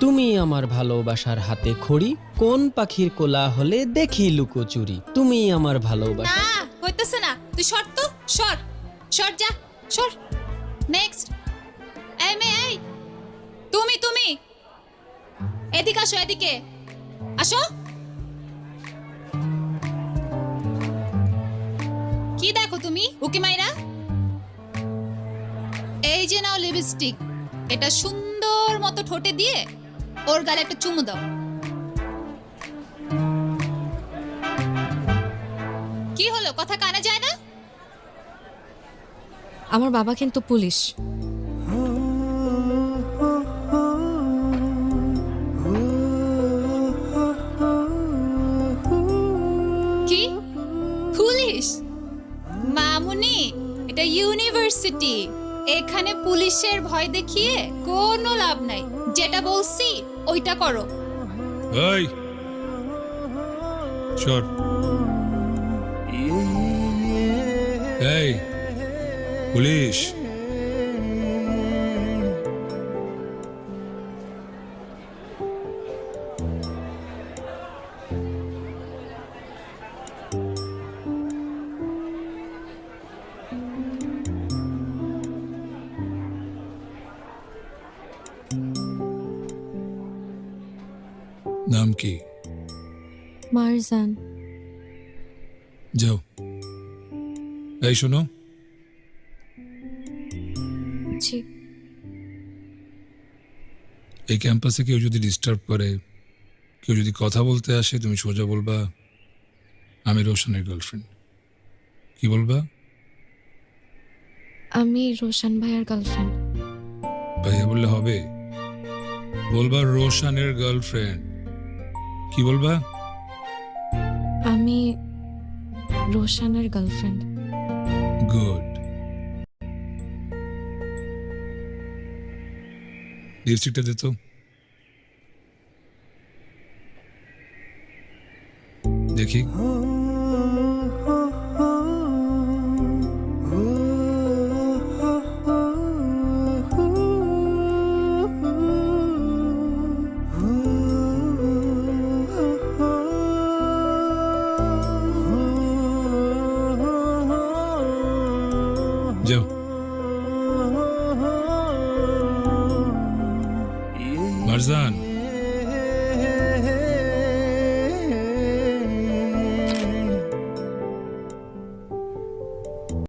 তুমি আমার ভালোবাসার হাতে খড়ি, কোন পাখির কোলা হলে দেখি লুকোচুরি। তুমি আমার ভালোবাসা। না হইতেছে না, তুই সর তো, সর সর, যা সর। নেক্সট। এই মেয়ে, এই তুমি এদিকে আসো, এদিকে আসো। কি দেখো তুমি উকি মাইরা? এই যে নাও লিপস্টিক, এটা সুন্দর মতো ঠোঁটে দিয়ে ওর গালে একটা চুমু দাও। কি হলো, কথা কানে যায় না? আমার বাবা কিন্তু পুলিশ। কি পুলিশ? মামুনি, এটা ইউনিভার্সিটি, এখানে পুলিশের ভয় দেখিয়ে কোনো লাভ নাই। যেটা বলছি ওইটা করো। এই চল। এই পুলিশ, নাম কি? মারজান। যাও। এই শোনো, জি। এই ক্যাম্পাসে কেউ যদি ডিস্টার্ব করে, কেউ যদি কথা বলতে আসে, তুমি সোজা বলবা আমি রোশনের গার্লফ্রেন্ড। কি বলবা? আমি রোশন ভাইয়ার গার্লফ্রেন্ড। ভাইয়া বললে হবে? বলবা রোশনের গার্লফ্রেন্ড। কি বলবা? আমি রোশনের গার্লফ্রেন্ড। গুড। লিপস্টিকটা দে তো। দেখি। যাও। মারজান।